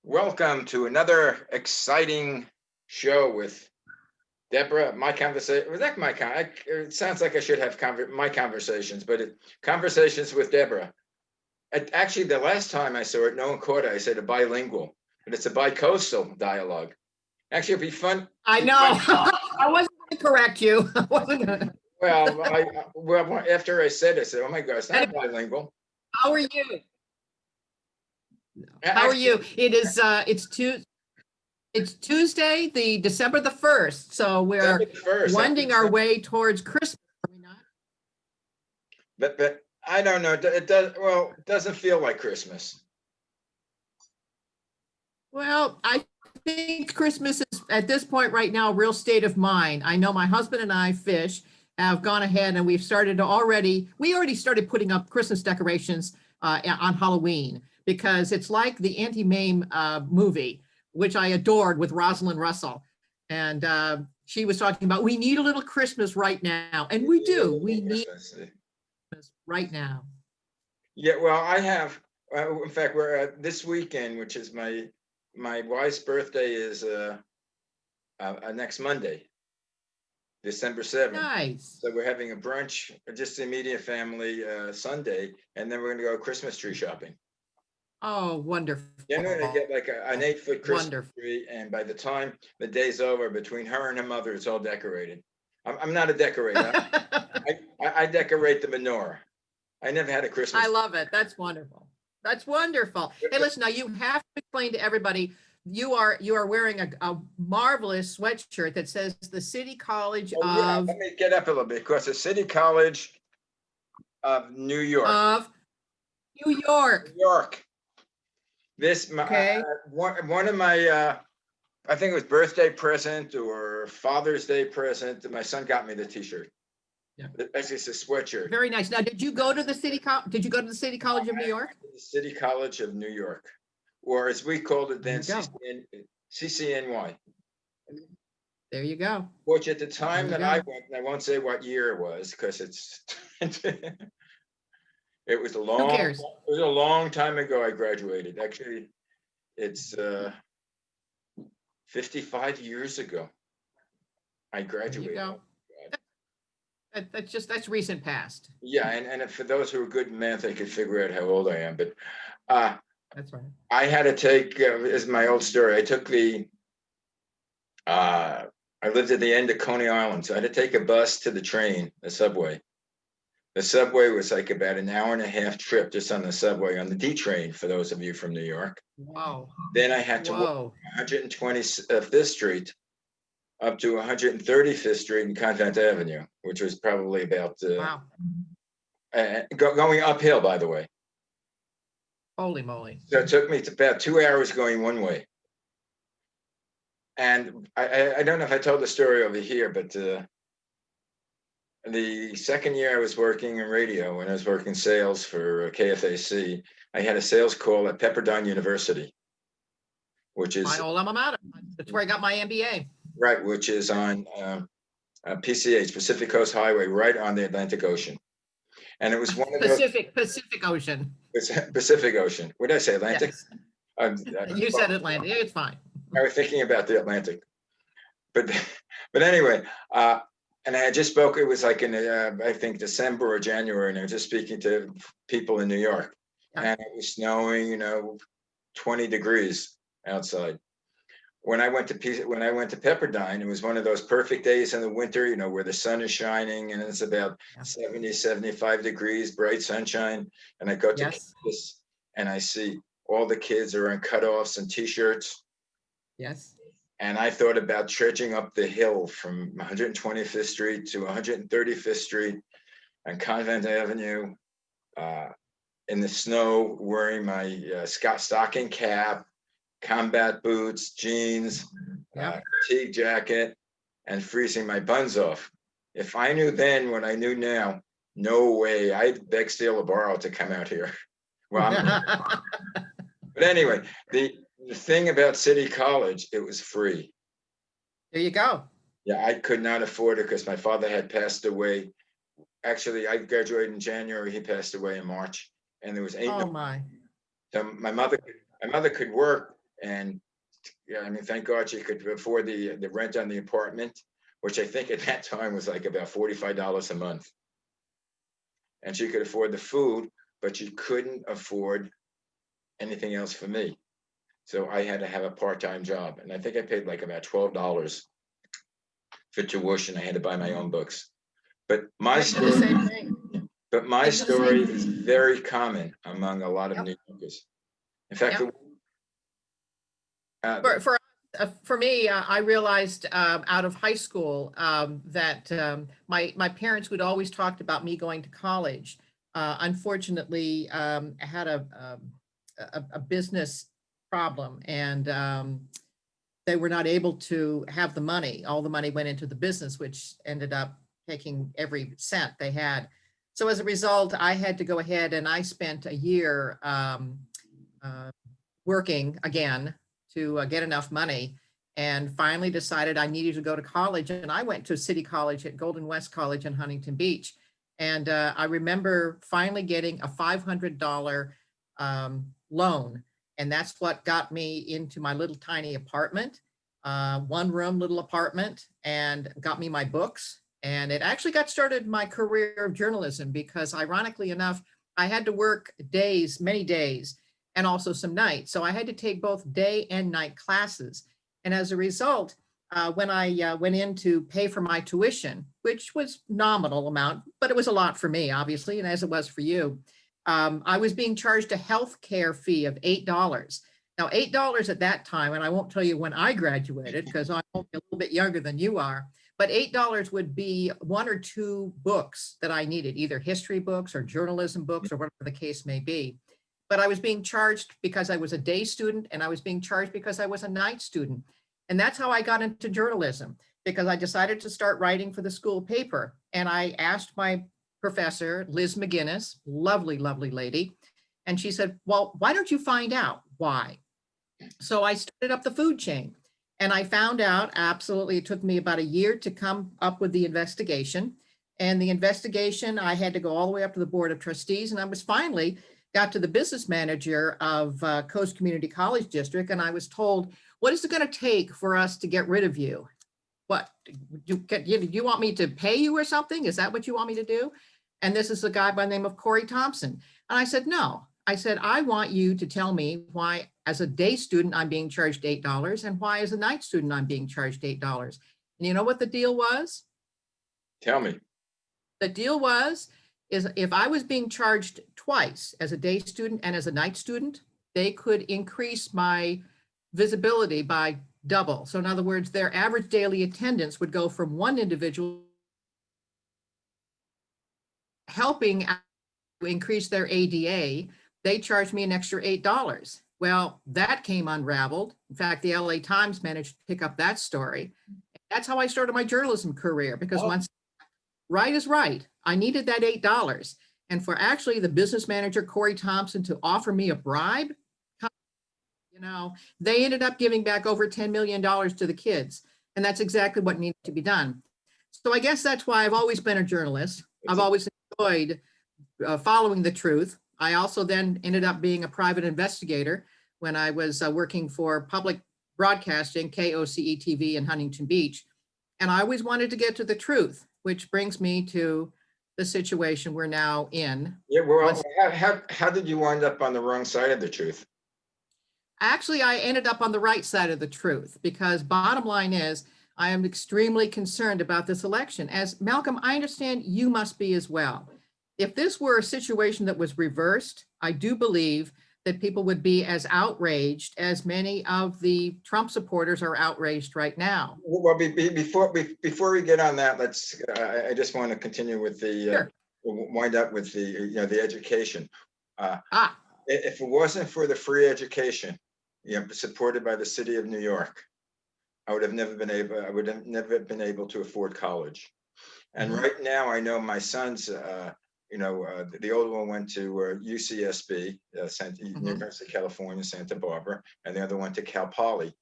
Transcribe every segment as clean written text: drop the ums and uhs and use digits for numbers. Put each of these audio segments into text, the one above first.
Welcome to another exciting show with Deborah. My conversation was that it sounds like I should have my conversations, but conversations with Deborah. Actually, the last time I saw it, no one caught it. I said a bilingual, but it's a bicoastal dialogue. Actually, it'd be fun. I know. I wasn't going to correct you. I wasn't going to. Well, after I said it, I said, "Oh my God, it's not Anyway, bilingual." how are you? How are you? It's Tuesday, the December the 1st. So we're First, winding our way towards Christmas, are we not? but I don't know. It does well. It doesn't feel like Christmas. Well, I think Christmas is at this point right now a real state of mind. I know my husband and I, Fish, have gone ahead and we already started putting up Christmas decorations on Halloween because it's like the Auntie Mame movie, which I adored with Rosalind Russell. And she was talking about, we need a little Christmas right now. And we do. We need Christmas right now. Yeah, well, I have. In fact, we're this weekend, which is my wife's birthday is next Monday, December 7th. Nice. So we're having a brunch, just the immediate family Sunday, and then we're going to go Christmas tree shopping. Oh, wonderful. Generally, they get like an 8-foot Christmas Wonderful. tree, and by the time the day's over, between her and her mother, it's all decorated. I'm not a decorator. I decorate the menorah. I never had a Christmas. I love it. That's wonderful. That's wonderful. Hey, listen, now you have to explain to everybody, you are wearing a marvelous sweatshirt that says the City College Yeah, of let me get up a little bit because the City College of New York. New York. New York. This Okay. One of my I think it was birthday present or Father's Day present. My son got me the T-shirt. Yeah. Actually, it's a sweatshirt. Very nice. Now, did you go to the City College of New York? The City College of New York, or as we called it then, CCNY. There you go. Which at the time that I went, and I won't say what year it was because it's it was a long. Who cares? It was a long time ago. I graduated. Actually, it's 55 years ago. I graduated. There you go. That's recent past. Yeah, and for those who are good in math, they could figure out how old I am. But that's right. I had to take, is my old story. I took I lived at the end of Coney Island, so I had to take a bus to the train, the subway. The subway was like about an hour and a half trip just on the subway, on the D train, for those of you from New York. Wow. Then I had to walk 125th Street up to 135th Street and Continental Avenue, which was probably about going uphill, by the way. Holy moly. So it took me about 2 hours going one way. And I don't know if I told the story over here, but the second year I was working in radio, when I was working sales for KFAC, I had a sales call at Pepperdine University, which is my old alma mater. That's where I got my MBA. Right, which is on PCH, Pacific Coast Highway, right on the Atlantic Ocean. And it was one of Pacific Ocean. Pacific Ocean. What did I say, Atlantic? Yes. You said Atlantic. It's fine. I was thinking about the Atlantic. But anyway, and I had just spoke, it was like in, I think, December or January, and I was just speaking to people in New York. Yeah. And it was snowing, 20 degrees outside. When I went to Pepperdine, it was one of those perfect days in the winter, where the sun is shining and it's about 70, 75 degrees, bright sunshine. And I go to campus and I see all the kids are in cutoffs and T-shirts. Yes. And I thought about trudging up the hill from 125th Street to 135th Street and Convent Avenue in the snow, wearing my stocking cap, combat boots, jeans, fatigue jacket, and freezing my buns off. If I knew then what I knew now, no way. I'd beg, steal, or borrow to come out here. Well, but anyway, the thing about City College, it was free. There you go. Yeah, I could not afford it because my father had passed away. Actually, I graduated in January. He passed away in March, and there was 8. Oh my! So my mother could work And yeah, I mean, thank God she could afford the rent on the apartment, which I think at that time was like about $45 a month. And she could afford the food, but she couldn't afford anything else for me. So I had to have a part-time job. And I think I paid like about $12 for tuition. I had to buy my own books. But my I did the story, same thing. but my I did the same story thing. is very common among a lot of Yep. New Yorkers. In fact, Yep. uh, For me, I realized out of high school that my parents would always talked about me going to college. Unfortunately, I had a business problem, and they were not able to have the money. All the money went into the business, which ended up taking every cent they had. So as a result, I had to go ahead and I spent a year uh, working again to get enough money, and finally decided I needed to go to college. And I went to City College at Golden West College in Huntington Beach. And I remember finally getting a $500 loan. And that's what got me into my little tiny apartment, one room little apartment, and got me my books. And it actually got started my career of journalism because, ironically enough, I had to work days, many days, and also some nights. So I had to take both day and night classes. And as a result, when I went in to pay for my tuition, which was nominal amount, but it was a lot for me, obviously, and as it was for you, I was being charged a health care fee of $8. Now, $8 at that time, and I won't tell you when I graduated because I'm only a little bit younger than you are, but $8 would be one or two books that I needed, either history books or journalism books or whatever the case may be. But I was being charged because I was a day student, and I was being charged because I was a night student. And that's how I got into journalism, because I decided to start writing for the school paper. And I asked my professor, Liz McGinnis, lovely, lovely lady. And she said, well, why don't you find out why? So I started up the food chain, and I found out, absolutely, it took me about a year to come up with the investigation. And the investigation, I had to go all the way up to the Board of Trustees, and I was finally got to the business manager of Coast Community College District, and I was told, what is it going to take for us to get rid of you? What, you want me to pay you or something? Is that what you want me to do? And this is a guy by the name of Corey Thompson. And I said, no. I said, I want you to tell me why, as a day student, I'm being charged $8, and why, as a night student, I'm being charged $8. And you know what the deal was? tell me. The deal was, is if I was being charged twice, as a day student and as a night student, they could increase my visibility by double. So in other words, their average daily attendance would go from one individual helping to increase their ADA. They charged me an extra $8. Well, that came unraveled. In fact, the LA Times managed to pick up that story. That's how I started my journalism career, because once right is right, I needed that $8. And for actually the business manager, Corey Thompson, to offer me a bribe, they ended up giving back over $10 million to the kids. And that's exactly what needed to be done. So I guess that's why I've always been a journalist. I've always enjoyed following the truth. I also then ended up being a private investigator when I was working for public broadcasting, KOCE TV in Huntington Beach. And I always wanted to get to the truth, which brings me to the situation we're now in. Yeah, well, how did you wind up on the wrong side of the truth? Actually, I ended up on the right side of the truth, because bottom line is, I am extremely concerned about this election. As Malcolm, I understand you must be as well. If this were a situation that was reversed, I do believe that people would be as outraged as many of the Trump supporters are outraged right now. Well, before we get on that, I just want to continue with Sure. wind up with the education. Ah, If it wasn't for the free education, supported by the city of New York, I would have never been able to afford college. And right now, I know my sons, the older one went to UCSB, University of California, Santa Barbara, and the other went to Cal Poly,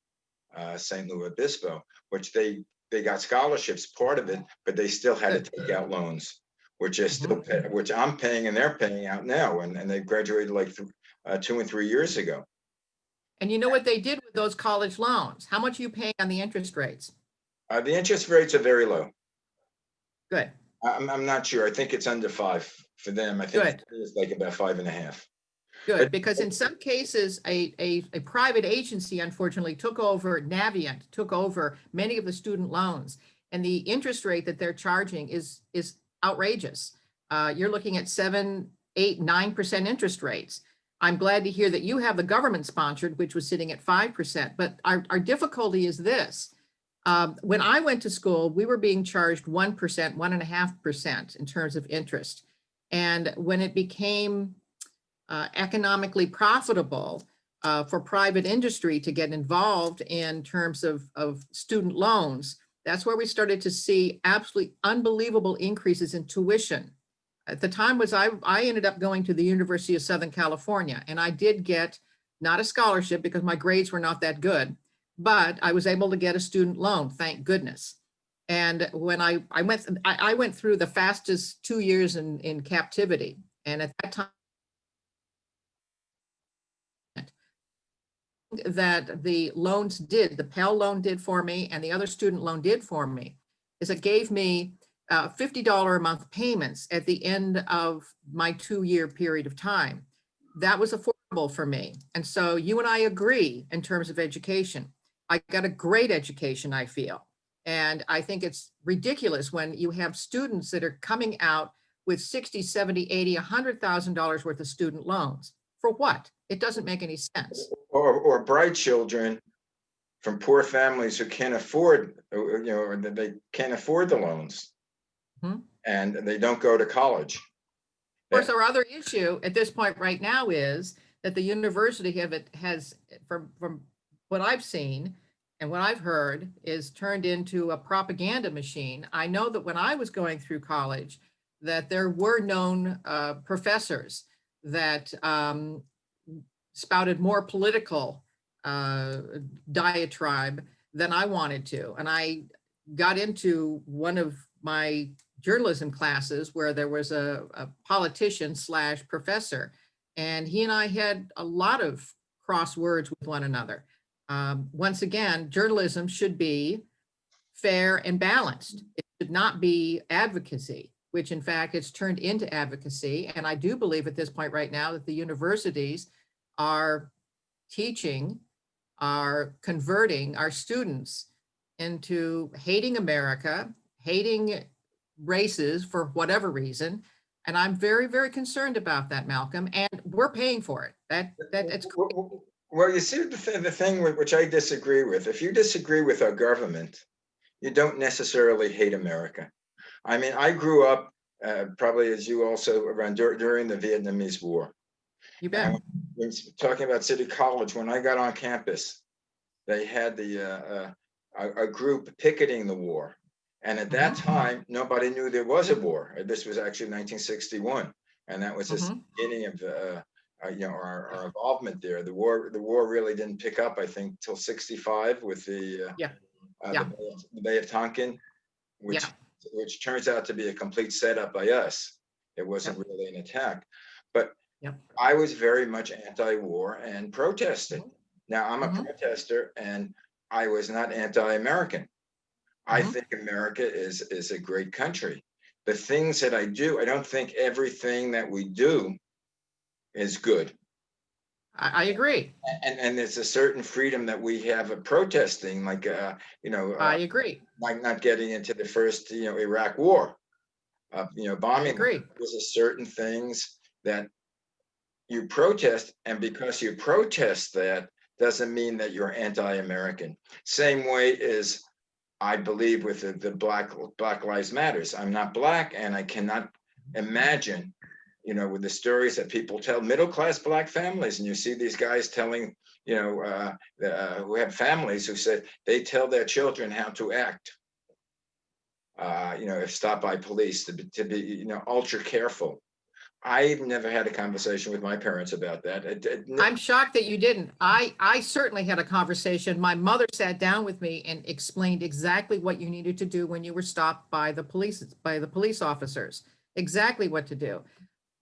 St. Louis Obispo, which they got scholarships, part of it, but they still had to take out loans, which which I'm paying and they're paying out now, and they graduated like 2 and 3 years ago. And you know what they did with those college loans? How much are you paying on the interest rates? The interest rates are very low. Good, I'm not sure. I think it's under 5 for them. I think good, it's like about 5.5. good. But Because in some cases, a private agency unfortunately took over, Navient took over many of the student loans. And the interest rate that they're charging is outrageous. You're looking at 7, 8, 9% interest rates. I'm glad to hear that you have the government sponsored, which was sitting at 5%. But our difficulty is this. When I went to school, we were being charged 1%, 1.5% in terms of interest. And when it became economically profitable for private industry to get involved in terms of student loans, that's where we started to see absolutely unbelievable increases in tuition. At the time was I ended up going to the University of Southern California, and I did get not a scholarship because my grades were not that good, but I was able to get a student loan, thank goodness. And when I went through the fastest 2 years in captivity. And at that time, that the loans did, the Pell loan did for me, and the other student loan did for me, is it gave me $50 a month payments at the end of my 2-year period of time. That was affordable for me. And so you and I agree in terms of education. I got a great education, I feel. And I think it's ridiculous when you have students that are coming out with 60, 70, 80, $100,000 worth of student loans. For what? It doesn't make any sense. Or bright children from poor families who can't afford, or that they can't afford the loans. And they don't go to college. Of course, our other issue at this point right now is that the university has, from what I've seen and what I've heard, is turned into a propaganda machine. I know that when I was going through college, that there were known professors that spouted more political diatribe than I wanted to. And I got into one of my journalism classes where there was a politician / professor, and he and I had a lot of cross words with one another. Once again, journalism should be fair and balanced. It should not be advocacy, which in fact it's turned into advocacy. And I do believe at this point right now that the universities are teaching, are converting our students into hating America, hating races for whatever reason. And I'm very, very concerned about that, Malcolm, and we're paying for it. It's Well, you see, the thing which I disagree with, if you disagree with our government, you don't necessarily hate America. I mean, I grew up, probably as you also, around during the Vietnamese War. You bet. When talking about City College, when I got on campus, they had a group picketing the war. And at that time, nobody knew there was a war. This was actually 1961. And that was the beginning of our involvement there. The war really didn't pick up, I think, till 65 with the Bay of Tonkin, which turns out to be a complete setup by us. It wasn't really an attack. But I was very much anti-war and protested. Now I'm a protester, and I was not anti-American. I think America is a great country. The things that I do, I don't think everything that we do is good. I agree. And there's a certain freedom that we have of protesting, like I agree. Like not getting into the first Iraq war, bombing. I agree. There's a certain things that you protest, and because you protest that doesn't mean that you're anti-American. Same way as I believe with the Black Lives Matters. I'm not Black, and I cannot imagine, with the stories that people tell, middle-class Black families, and you see these guys telling, who have families who say they tell their children how to act, if stopped by police, to be ultra careful. I've never had a conversation with my parents about that. I'm shocked that you didn't. I certainly had a conversation. My mother sat down with me and explained exactly what you needed to do when you were stopped by the police officers, exactly what to do.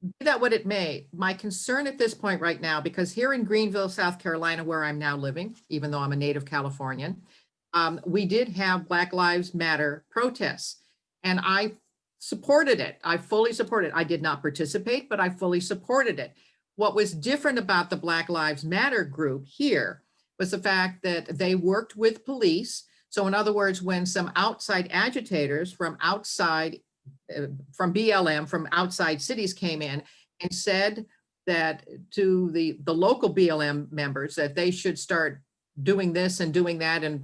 be that what it may, my concern at this point right now, because here in Greenville, South Carolina, where I'm now living, even though I'm a native Californian, we did have Black Lives Matter protests, and I supported it. I fully supported it. I did not participate, but I fully supported it. What was different about the Black Lives Matter group here was the fact that they worked with police. So in other words, when some outside agitators from outside, from BLM, from outside cities came in and said that to the local BLM members that they should start doing this and doing that and,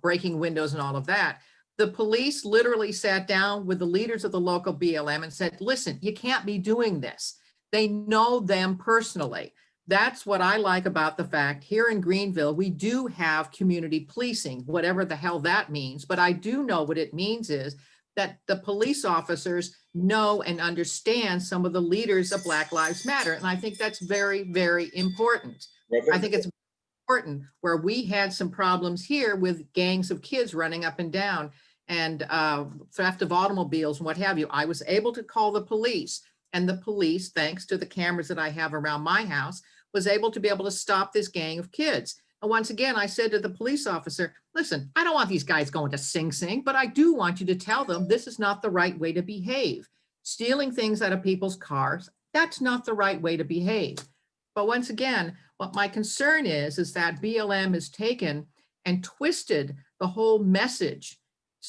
breaking windows and all of that, the police literally sat down with the leaders of the local BLM and said, listen, you can't be doing this. They know them personally. That's what I like about the fact here in Greenville, we do have community policing, whatever the hell that means. But I do know what it means is that the police officers know and understand some of the leaders of Black Lives Matter. And I think that's very, very important. I think it's important where we had some problems here with gangs of kids running up and down and theft of automobiles and what have you. I was able to call the police, and the police, thanks to the cameras that I have around my house, was able to stop this gang of kids. And once again, I said to the police officer, listen, I don't want these guys going to Sing Sing, but I do want you to tell them this is not the right way to behave. Stealing things out of people's cars, that's not the right way to behave. But once again, what my concern is that BLM has taken and twisted the whole message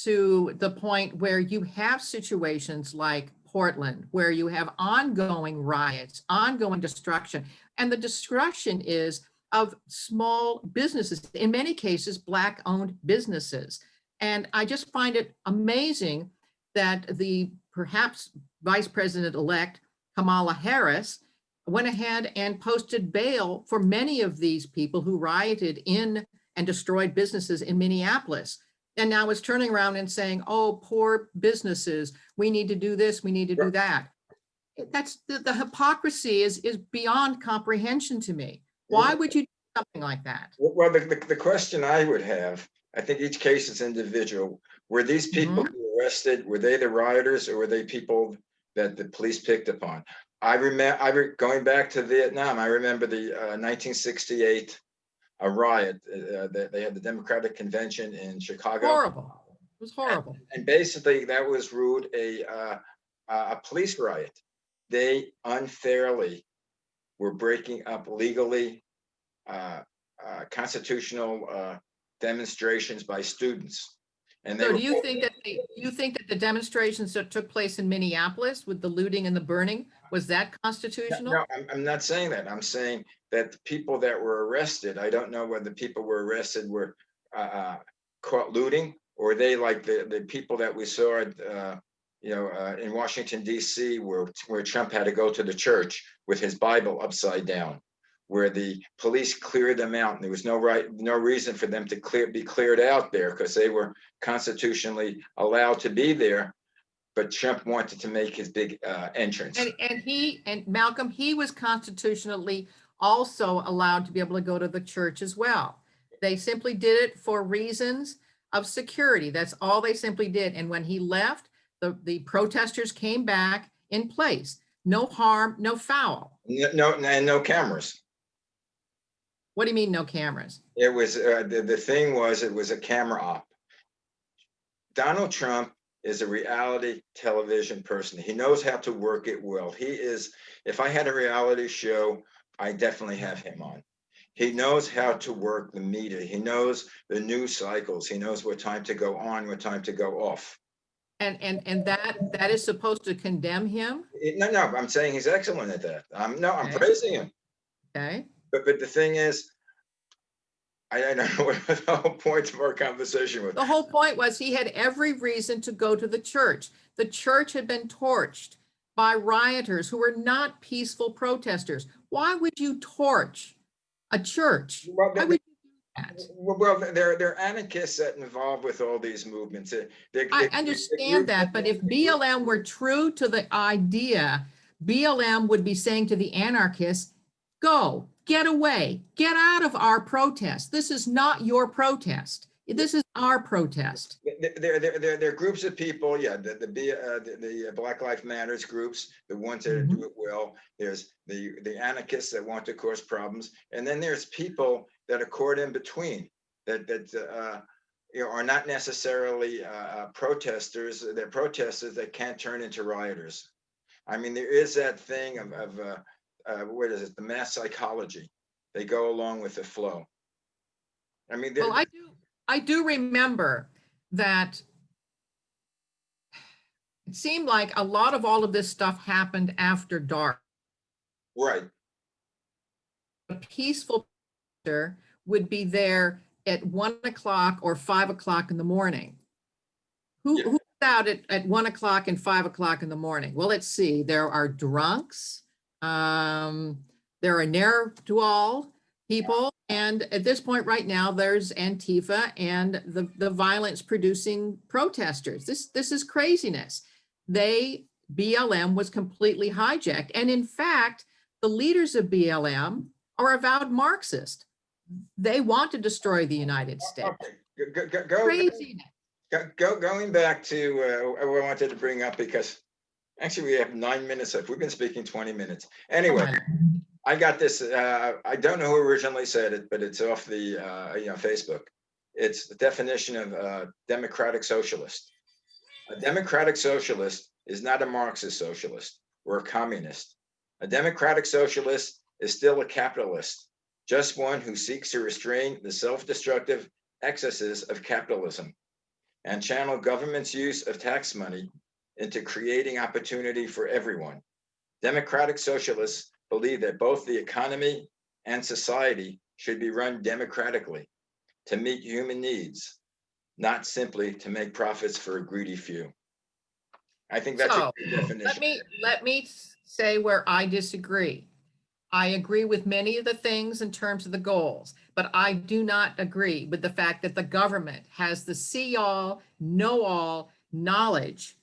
to the point where you have situations like Portland, where you have ongoing riots, ongoing destruction, and the destruction is of small businesses, in many cases, Black-owned businesses. And I just find it amazing that the perhaps Vice President-elect Kamala Harris went ahead and posted bail for many of these people who rioted in and destroyed businesses in Minneapolis. And now is turning around and saying, oh, poor businesses, we need to do this, we need to do that. That's the hypocrisy is beyond comprehension to me. Why would you do something like that? Well, the question I would have, I think each case is individual. Were these people who were arrested, were they the rioters or were they people that the police picked upon? I remember going back to Vietnam. I remember the 1968 riot. They had the Democratic Convention in Chicago. Horrible. It was horrible. And basically that was ruled a police riot. They unfairly were breaking up legally constitutional demonstrations by students. And so do you think that the demonstrations that took place in Minneapolis with the looting and the burning, was that constitutional? No, I'm not saying that. I'm saying that the people that were arrested, I don't know whether the people were arrested were caught looting, or they like the people that we saw in Washington, D.C., where Trump had to go to the church with his Bible upside down, where the police cleared them out, and there was no reason for them to be cleared out there because they were constitutionally allowed to be there. But Trump wanted to make his big entrance. And Malcolm, he was constitutionally also allowed to be able to go to the church as well. They simply did it for reasons of security. That's all they simply did. And when he left, the protesters came back in place. No harm, no foul. No cameras. What do you mean no cameras? It was the thing was it was a camera op. Donald Trump is a reality television person. He knows how to work it well. He is, if I had a reality show, I definitely have him on. He knows how to work the media. He knows the news cycles. He knows what time to go on, what time to go off. And that is supposed to condemn him? No, I'm saying he's excellent at that. I'm praising him. Okay. But the thing is, I don't know what the whole point of our conversation was. The whole point was he had every reason to go to the church. The church had been torched by rioters who were not peaceful protesters. Why would you torch a church? Well, Why would you do that? Well, they're anarchists that involved with all these movements. I understand that, but if BLM were true to the idea, BLM would be saying to the anarchists, go, get away, get out of our protest. This is not your protest. This is our protest. There are groups of people, yeah, the Black Lives Matters groups, the ones that do it well. There's the anarchists that want to cause problems, and then there's people that are caught in between that are not necessarily protesters. They're protesters that can't turn into rioters. I mean, there is that thing of what is it? The mass psychology. They go along with the flow. I mean, well, I do remember that it seemed like a lot of all of this stuff happened after dark. right. A peaceful would be there at 1 o'clock or 5 o'clock in the morning. Who's out at 1 o'clock and 5 o'clock in the morning? Well, let's see. There are drunks. There are ne'er-do-well people. And at this point right now, there's Antifa and the violence producing protesters. This is craziness. BLM was completely hijacked. And in fact, the leaders of BLM are avowed Marxist. They want to destroy the United States. Okay. Craziness. Going back to what I wanted to bring up, because actually we have 9 minutes left. We've been speaking 20 minutes. Anyway, I got this. I don't know who originally said it, but it's off the Facebook. It's the definition of democratic socialist. A democratic socialist is not a Marxist socialist or a communist. A democratic socialist is still a capitalist, just one who seeks to restrain the self-destructive excesses of capitalism and channel government's use of tax money into creating opportunity for everyone. Democratic socialists believe that both the economy and society should be run democratically to meet human needs, not simply to make profits for a greedy few. I think that's a good definition. Let me say where I disagree. I agree with many of the things in terms of the goals, but I do not agree with the fact that the government has the see-all, know-all knowledge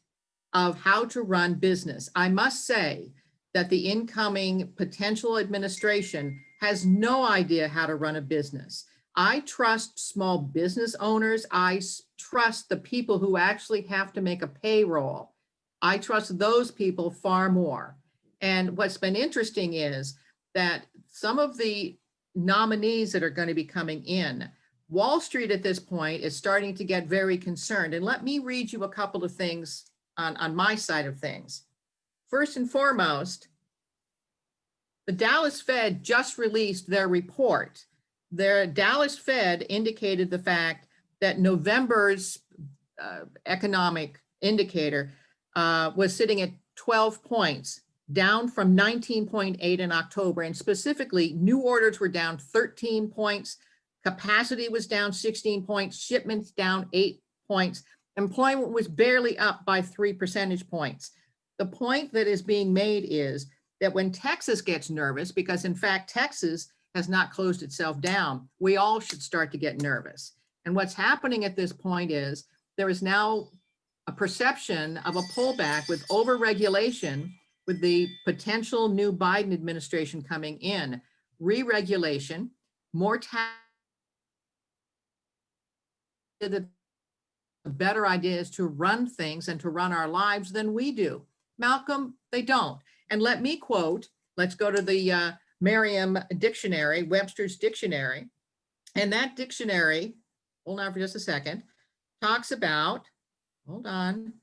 of how to run business. I must say that the incoming potential administration has no idea how to run a business. I trust small business owners. I trust the people who actually have to make a payroll. I trust those people far more. And what's been interesting is that some of the nominees that are going to be coming in, Wall Street at this point is starting to get very concerned. And let me read you a couple of things on my side of things. First and foremost, the Dallas Fed just released their report. Their Dallas Fed indicated the fact that November's economic indicator was sitting at 12 points, down from 19.8 in October. And specifically, new orders were down 13 points. Capacity was down 16 points. Shipments down 8 points. Employment was barely up by 3 percentage points. The point that is being made is that when Texas gets nervous, because in fact, Texas has not closed itself down, we all should start to get nervous. And what's happening at this point is there is now a perception of a pullback with overregulation, with the potential new Biden administration coming in, re-regulation, more tax. The better idea is to run things and to run our lives than we do. Malcolm, they don't. And let me quote, let's go to the Merriam dictionary, Webster's dictionary. And that dictionary, hold on for just a second, talks about, hold on.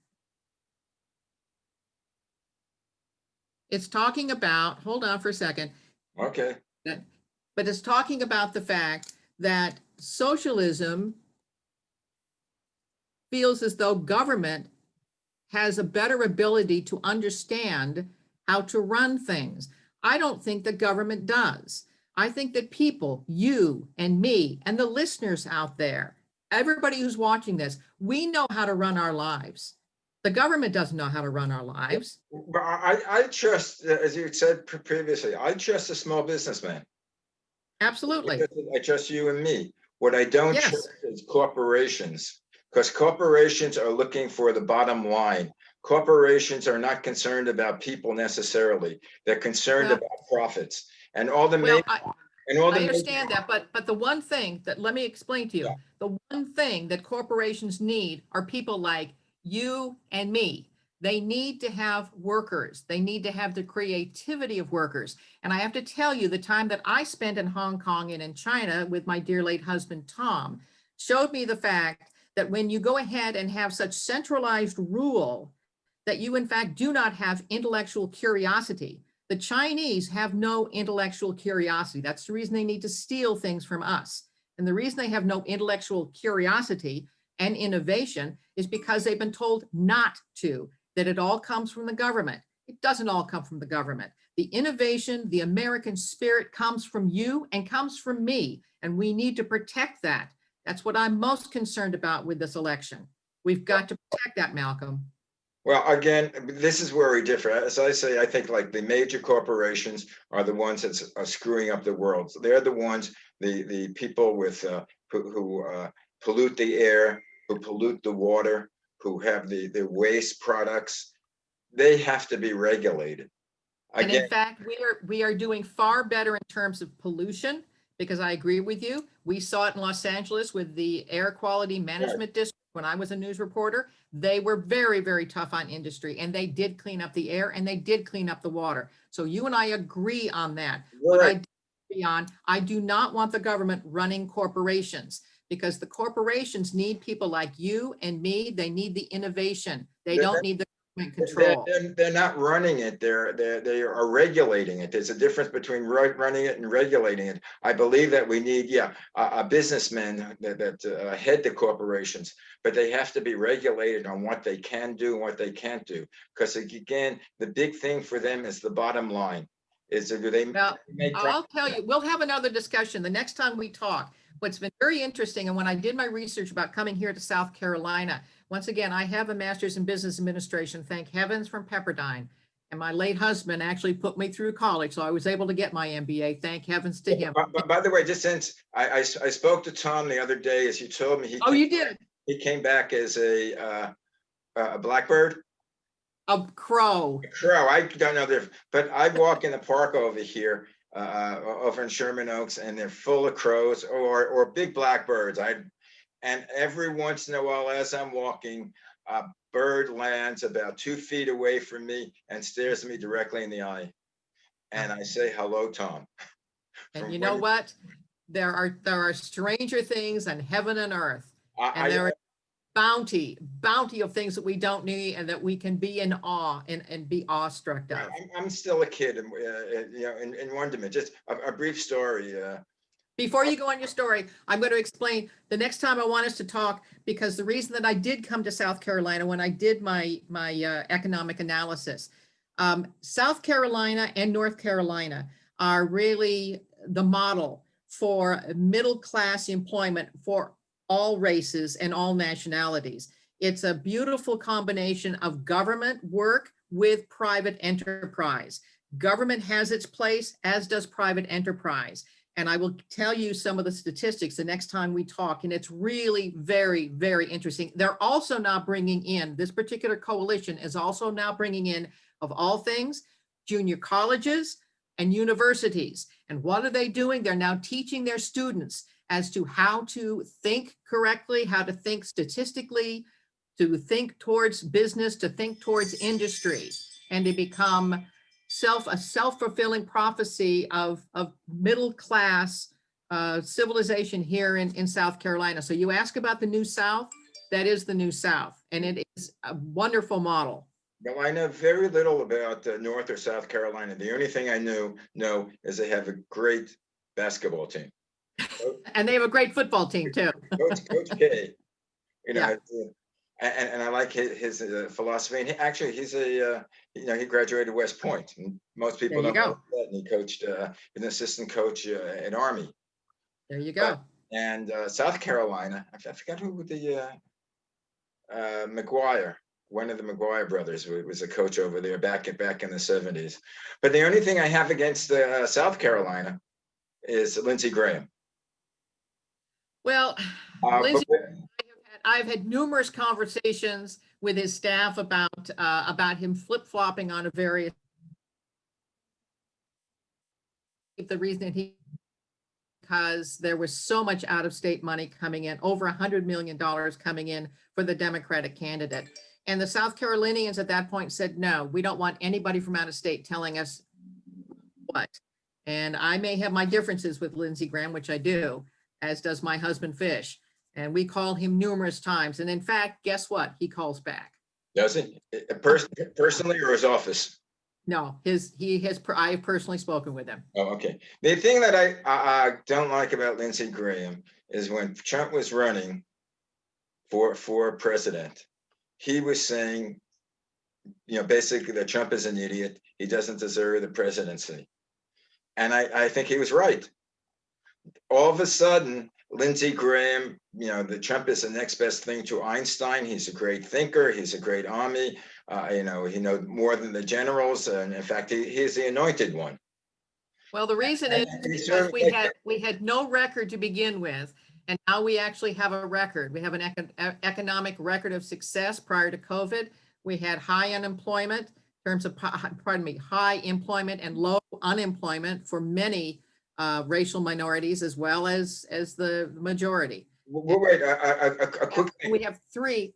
It's talking about, hold on for a second. Okay. But it's talking about the fact that socialism feels as though government has a better ability to understand how to run things. I don't think the government does. I think that people, you and me and the listeners out there, everybody who's watching this, we know how to run our lives. The government doesn't know how to run our lives. But I trust, as you said previously, I trust a small businessman. Absolutely. I trust you and me. What I don't trust is corporations, because corporations are looking for the bottom line. Corporations are not concerned about people necessarily. They're concerned about profits. And all the And all I the understand that, but the one thing that, let me explain to Yeah. you, the one thing that corporations need are people like you and me. They need to have workers. They need to have the creativity of workers. And I have to tell you, the time that I spent in Hong Kong and in China with my dear late husband, Tom, showed me the fact that when you go ahead and have such centralized rule, that you in fact do not have intellectual curiosity. The Chinese have no intellectual curiosity. That's the reason they need to steal things from us. And the reason they have no intellectual curiosity and innovation is because they've been told not to, that it all comes from the government. It doesn't all come from the government. The innovation, the American spirit comes from you and comes from me, and we need to protect that. That's what I'm most concerned about with this election. We've got to protect that, Malcolm. Well, again, this is where we differ. As I say, I think like the major corporations are the ones that are screwing up the world. So they're the ones, the people with who pollute the air, who pollute the water, who have the waste products. They have to be regulated. And in Again, fact, we are doing far better in terms of pollution, because I agree with you. We saw it in Los Angeles with the Air Quality Management District when I was a news reporter. They were very, very tough on industry, and they did clean up the air and they did clean up the water. So you and I agree on that. What I disagree on, I do not want the government running corporations, because the corporations need people like you and me. They need the innovation. They don't need the government control. They're not running it. They are regulating it. There's a difference between running it and regulating it. I believe that we need, yeah, a businessmen that head the corporations, but they have to be regulated on what they can do and what they can't do. Because again, the big thing for them is the bottom line. Is do they Well, make I'll tell you, we'll have another discussion the next time we talk. What's been very interesting, and when I did my research about coming here to South Carolina, once again, I have a master's in business administration, thank heavens, from Pepperdine. And my late husband actually put me through college, so I was able to get my MBA, thank heavens to him. But by the way, just since I spoke to Tom the other day, as you told me, Oh, you did? he came back as a blackbird. A crow. A crow. I don't know there, but I walk in the park over here, over in Sherman Oaks, and they're full of crows or big blackbirds. And every once in a while, as I'm walking, a bird lands about 2 feet away from me and stares at me directly in the eye. And I say, "Hello, Tom." And you know what? There are stranger things than heaven and earth. And there are bounty of things that we don't need and that we can be in awe and be awestruck of. I'm still a kid, and in wonderment. Just a brief story. Before you go on your story, I'm going to explain the next time I want us to talk, because the reason that I did come to South Carolina when I did my economic analysis, South Carolina and North Carolina are really the model for middle class employment for all races and all nationalities. It's a beautiful combination of government work with private enterprise. Government has its place, as does private enterprise. And I will tell you some of the statistics the next time we talk. And it's really very, very interesting. They're also now bringing in, this particular coalition is also now bringing in, of all things, junior colleges and universities. And what are they doing? They're now teaching their students as to how to think correctly, how to think statistically, to think towards business, to think towards industry, and to become a self-fulfilling prophecy of middle class civilization here in South Carolina. So you ask about the New South, that is the New South, and it is a wonderful model. No, I know very little about North or South Carolina. The only thing I know is they have a great basketball team. And they have a great football team too. Coach K, Yeah. And I like his philosophy. And he's he graduated West Point. And most people There you don't go. know that. And he coached an assistant coach at Army. There you go. And South Carolina, I forgot who the McGuire, one of the McGuire brothers was a coach over there back in the 70s. But the only thing I have against South Carolina is Lindsey Graham. Well, Lindsey, I've had numerous conversations with his staff about him flip-flopping on a various, the reason that he because there was so much out-of-state money coming in, over $100 million coming in for the Democratic candidate. And the South Carolinians at that point said, no, we don't want anybody from out of state telling us what. And I may have my differences with Lindsey Graham, which I do, as does my husband Fish. And we called him numerous times. And in fact, guess what? He calls back. Does it? Personally or his office? No, I have personally spoken with him. Oh, okay. The thing that I don't like about Lindsey Graham is when Trump was running for president, he was saying, basically that Trump is an idiot. He doesn't deserve the presidency. And I think he was right. All of a sudden, Lindsey Graham, the Trump is the next best thing to Einstein. He's a great thinker. He's a great army. He knows more than the generals. And in fact, he's the anointed one. Well, the reason is because we had no record to begin with. And now we actually have a record. We have an economic record of success prior to COVID. We had high unemployment in terms of, high employment and low unemployment for many racial minorities as well as the majority. Well, wait, a quick thing. We have three,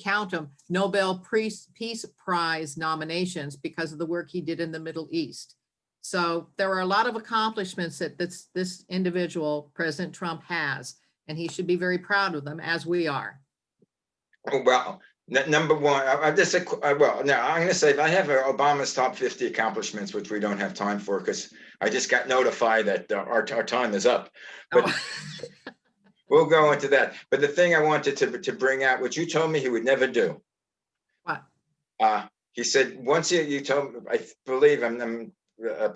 count them, Nobel Peace Prize nominations because of the work he did in the Middle East. So there are a lot of accomplishments that this individual, President Trump, has, and he should be very proud of them, as we are. Well, number one, now I'm going to say I have Obama's top 50 accomplishments, which we don't have time for because I just got notified that our time is up. But we'll go into that. But the thing I wanted to bring out, which you told me he would never do. What? He said once you told me, I believe I'm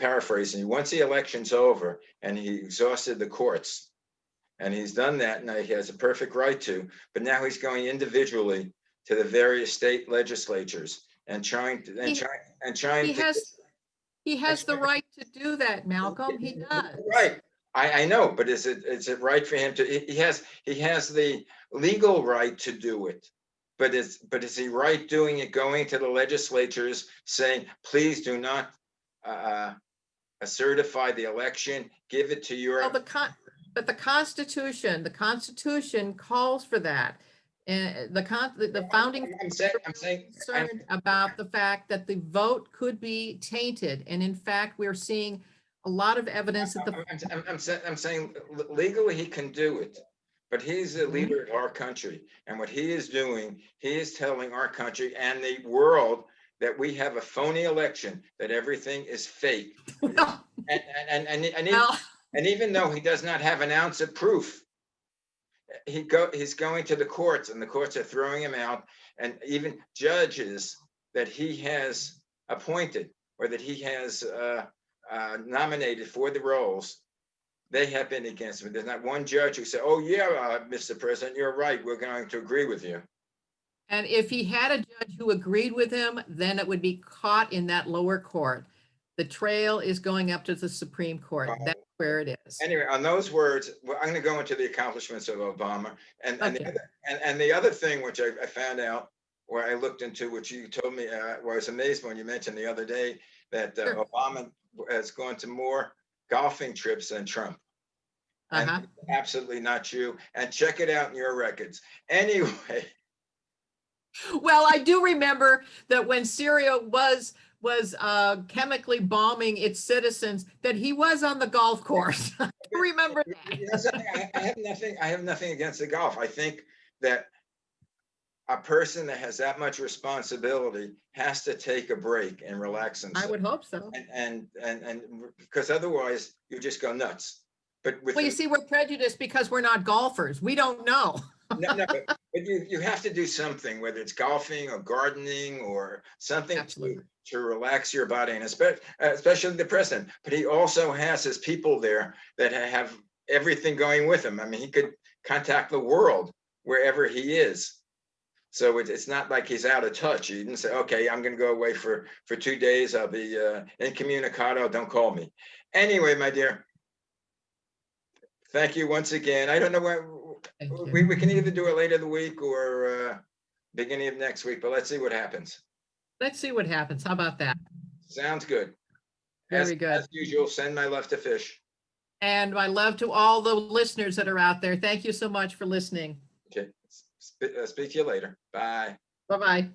paraphrasing, once the election's over and he exhausted the courts, and he's done that, and he has a perfect right to, but now he's going individually to the various state legislatures and trying to. He has the right to do that, Malcolm. He does. Right. I know, but is it right for him to? He has the legal right to do it, but is he right doing it? Going to the legislatures saying, please do not certify the election, give it to your. Well, but the Constitution calls for that. And the founding I'm saying concerned about the fact that the vote could be tainted, and in fact, we're seeing a lot of evidence that I'm saying legally he can do it, but he's the leader of our country, and what he is doing, he is telling our country and the world that we have a phony election, that everything is fake, and even though he does not have an ounce of proof, he's going to the courts, and the courts are throwing him out, and even judges that he has appointed or that he has nominated for the roles, they have been against him. There's not one judge who said, oh yeah, Mr. President, you're right, we're going to agree with you. And if he had a judge who agreed with him, then it would be caught in that lower court. The trail is going up to the Supreme Court. That's where it is. Anyway, on those words, I'm going to go into the accomplishments of Obama. And the other thing, which I found out, or I looked into, which you told me, I was amazed when you mentioned the other day, that Sure. Obama has gone to more golfing trips than Trump. And absolutely not true. And check it out in your records. Anyway. Well, I do remember that when Syria was chemically bombing its citizens, that he was on the golf course. I remember that. I have nothing against the golf. I think that a person that has that much responsibility has to take a break and relax himself. I would hope so. And because otherwise you just go nuts. But you see, we're prejudiced because we're not golfers. We don't know. No, but you have to do something, whether it's golfing or gardening or something to relax your body, and especially the president. But he also has his people there that have everything going with him. I mean, he could contact the world wherever he is. So it's not like he's out of touch. He didn't say, okay, I'm going to go away for 2 days. I'll be incommunicado. Don't call me. Anyway, my dear, thank you once again. I don't know when we can either do it later the week or beginning of next week, but let's see what happens. Let's see what happens. How about that? Sounds good. Very good. As usual, send my love to Fish. And my love to all the listeners that are out there. Thank you so much for listening. Okay, speak to you later. Bye. Bye-bye.